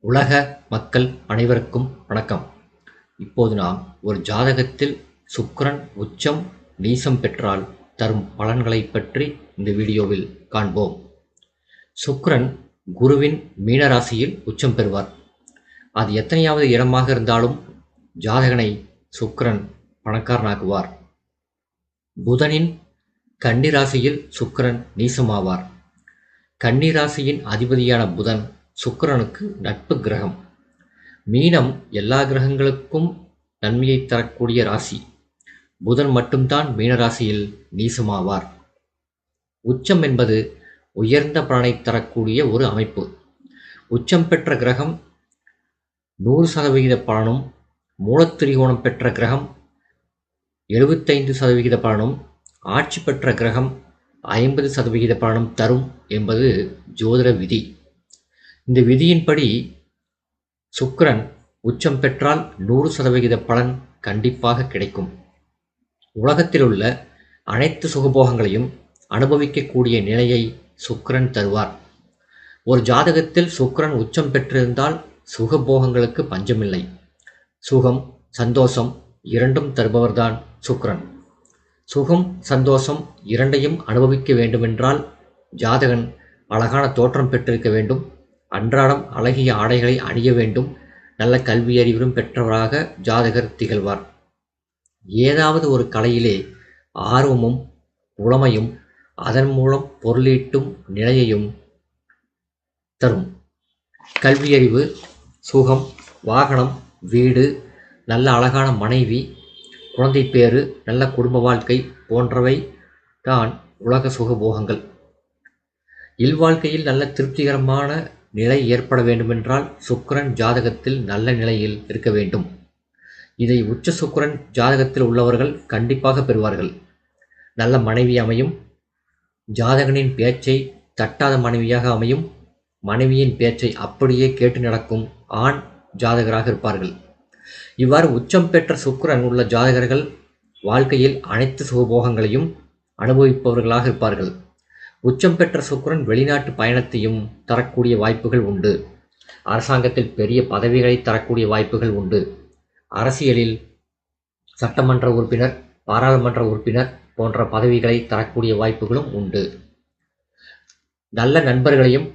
உலக மக்கள் அனைவருக்கும் வணக்கம். இப்போது நாம் ஒரு ஜாதகத்தில் சுக்கிரன் உச்சம் நீசம் பெற்றால் தரும் பலன்களை பற்றி இந்த வீடியோவில் காண்போம். சுக்கிரன் குருவின் மீனராசியில் உச்சம் பெறுவார். அது எத்தனையாவது இடமாக இருந்தாலும் ஜாதகனை சுக்கிரன் பணக்காரனாக்குவார். புதனின் கன்னிராசியில் சுக்கிரன் நீசமாவார். கன்னிராசியின் அதிபதியான புதன் சுக்கிரனுக்கு நட்பு கிரகம். மீனம் எல்லா கிரகங்களுக்கும் நன்மையை தரக்கூடிய ராசி. புதன் மட்டும்தான் மீனராசியில் நீசமாவார். உச்சம் என்பது உயர்ந்த பலனை தரக்கூடிய ஒரு அமைப்பு. உச்சம் பெற்ற கிரகம் 100% பலனும், மூலத்திரிகோணம் பெற்ற கிரகம் 75% பலனும், ஆட்சி பெற்ற கிரகம் 50% பலனும் தரும் என்பது ஜோதிட விதி. இந்த விதியின்படி சுக்கிரன் உச்சம் பெற்றால் 100% பலன் கண்டிப்பாக கிடைக்கும். உலகத்தில் உள்ள அனைத்து சுகபோகங்களையும் அனுபவிக்கக்கூடிய நிலையை சுக்கிரன் தருவார். ஒரு ஜாதகத்தில் சுக்கிரன் உச்சம் பெற்றிருந்தால் சுகபோகங்களுக்கு பஞ்சமில்லை. சுகம், சந்தோஷம் இரண்டும் தருபவர்தான் சுக்கிரன். சுகம், சந்தோஷம் இரண்டையும் அனுபவிக்க வேண்டுமென்றால் ஜாதகன் அழகான தோற்றம் பெற்றிருக்க வேண்டும். அன்றாடம் அழகிய ஆடைகளை அணிய வேண்டும். நல்ல கல்வி அறிவும் பெற்றவராக ஜாதகர் திகழ்வார். ஏதாவது ஒரு கலையிலே ஆர்வமும் புலமையும் அதன் மூலம் பொருளீட்டும் நிலையையும் தரும். கல்வியறிவு, சுகம், வாகனம், வீடு, நல்ல அழகான மனைவி, குழந்தை பேறு, நல்ல குடும்ப வாழ்க்கை போன்றவை தான் உலக சுகபோகங்கள். இல்வாழ்க்கையில் நல்ல திருப்திகரமான நிலை ஏற்பட வேண்டுமென்றால் சுக்கிரன் ஜாதகத்தில் நல்ல நிலையில் இருக்க வேண்டும். இதை உச்ச சுக்கிரன் ஜாதகத்தில் உள்ளவர்கள் கண்டிப்பாக பெறுவார்கள். நல்ல மனைவி அமையும். ஜாதகனின் பேச்சை தட்டாத மனைவியாக அமையும். மனைவியின் பேச்சை அப்படியே கேட்டு நடக்கும் ஆண் ஜாதகராக இருப்பார்கள். இவ்வாறு உச்சம் பெற்ற சுக்கிரன் உள்ள ஜாதகர்கள் வாழ்க்கையில் அனைத்து சுகபோகங்களையும் அனுபவிப்பவர்களாக இருப்பார்கள். உச்சம் பெற்ற சுக்கிரன் வெளிநாட்டு பயணத்தையும் தரக்கூடிய வாய்ப்புகள் உண்டு. அரசாங்கத்தில் பெரிய பதவிகளை தரக்கூடிய வாய்ப்புகள் உண்டு. அரசியலில் சட்டமன்ற உறுப்பினர், பாராளுமன்ற உறுப்பினர் போன்ற பதவிகளை தரக்கூடிய வாய்ப்புகளும் உண்டு. நல்ல நண்பர்களையும்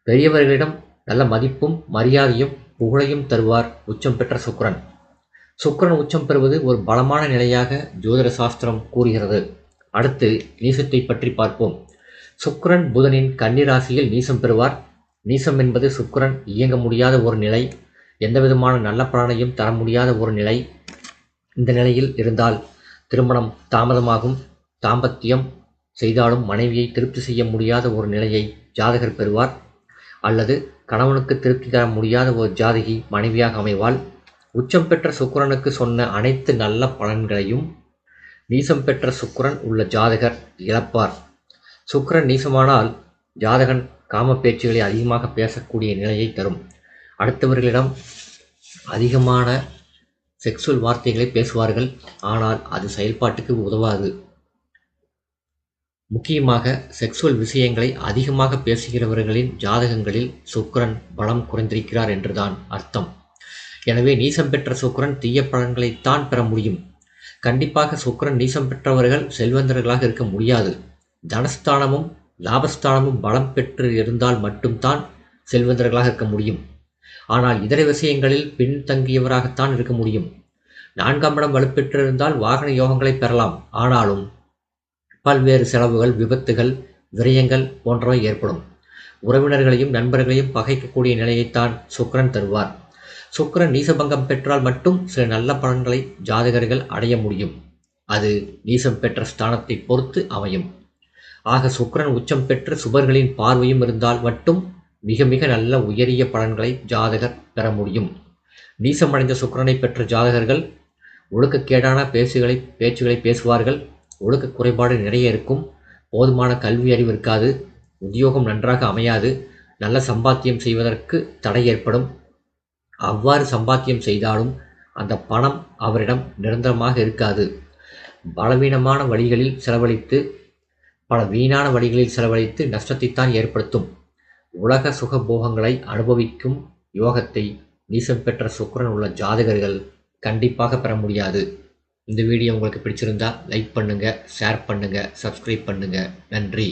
பெரியவர்களிடம் நல்ல மதிப்பும் மரியாதையும் புகழையும் தருவார் உச்சம் பெற்ற சுக்கிரன். சுக்கிரன் உச்சம் பெறுவது ஒரு பலமான நிலையாக ஜோதிட சாஸ்திரம் கூறுகிறது. அடுத்து நீசத்தை பற்றி பார்ப்போம். சுக்கிரன் புதனின் கன்னிராசியில் நீசம் பெறுவார். நீசம் என்பது சுக்கிரன் இயங்க முடியாத ஒரு நிலை, எந்தவிதமான நல்ல பலனையும் தர முடியாத ஒரு நிலை. இந்த நிலையில் இருந்தால் திருமணம் தாமதமாகும். தாம்பத்தியம் செய்தாலும் மனைவியை திருப்தி செய்ய முடியாத ஒரு நிலையை ஜாதகர் பெறுவார். அல்லது கணவனுக்கு திருப்தி தர முடியாத ஒரு ஜாதகி மனைவியாக அமைவாள். உச்சம் பெற்ற சுக்கிரனுக்கு சொன்ன அனைத்து நல்ல பலன்களையும் நீசம் பெற்ற சுக்கிரன் உள்ள ஜாதகர் இழப்பார். சுக்கிரன் நீசமானால் ஜாதகன் காம பேச்சுகளை அதிகமாக பேசக்கூடிய நிலையை தரும். அடுத்தவர்களிடம் அதிகமான செக்சுவல் வார்த்தைகளை பேசுவார்கள். ஆனால் அது செயல்பாட்டுக்கு உதவாது. முக்கியமாக செக்சுவல் விஷயங்களை அதிகமாக பேசுகிறவர்களின் ஜாதகங்களில் சுக்கிரன் பலம் குறைந்திருக்கிறார் என்றுதான் அர்த்தம். எனவே நீசம் பெற்ற சுக்கிரன் தீய பலன்களைத்தான் பெற முடியும். கண்டிப்பாக சுக்கிரன் நீசம் பெற்றவர்கள் செல்வந்தர்களாக இருக்க முடியாது. தனஸ்தானமும் லாபஸ்தானமும் பலம் பெற்று இருந்தால் மட்டும்தான் செல்வந்தர்களாக இருக்க முடியும். ஆனால் இதர விஷயங்களில் பின்தங்கியவராகத்தான் இருக்க முடியும். 4ஆம் இடம் வலுப்பெற்றிருந்தால் வாகன யோகங்களை பெறலாம். ஆனாலும் பல்வேறு செலவுகள், விபத்துகள், விரயங்கள் போன்றவை ஏற்படும். உறவினர்களையும் நண்பர்களையும் பகைக்கக்கூடிய நிலையைத்தான் சுக்கிரன் தருவார். சுக்கிரன் நீசபங்கம் பெற்றால் மட்டும் சில நல்ல பலன்களை ஜாதகர்கள் அடைய முடியும். அது நீசம் பெற்ற ஸ்தானத்தை பொறுத்து அமையும். ஆக சுக்கிரன் உச்சம் பெற்று சுபர்களின் பார்வையும் இருந்தால் மட்டும் மிக மிக நல்ல உயரிய பலன்களை ஜாதகர் பெற முடியும். நீசமடைந்த சுக்கிரனை பெற்ற ஜாதகர்கள் ஒழுக்கக்கேடான பேச்சுகளை பேசுவார்கள். ஒழுக்க குறைபாடு நிறைய இருக்கும். போதுமான கல்வி அறிவு இருக்காது. உத்தியோகம் நன்றாக அமையாது. நல்ல சம்பாத்தியம் செய்வதற்கு தடை ஏற்படும். அவ்வாறு சம்பாத்தியம் செய்தாலும் அந்த பணம் அவரிடம் நிரந்தரமாக இருக்காது. பலவீனமான வழிகளில் செலவழித்து பல வீணான வழிகளில் செலவழித்து நஷ்டத்தைத்தான் ஏற்படுத்தும். உலக சுகபோகங்களை அனுபவிக்கும் யோகத்தை நீசம் பெற்ற சுக்கிரன் உள்ள ஜாதகர்கள் கண்டிப்பாக பெற முடியாது. இந்த வீடியோ உங்களுக்கு பிடிச்சிருந்தா லைக் பண்ணுங்கள், ஷேர் பண்ணுங்கள், சப்ஸ்கிரைப் பண்ணுங்கள். நன்றி.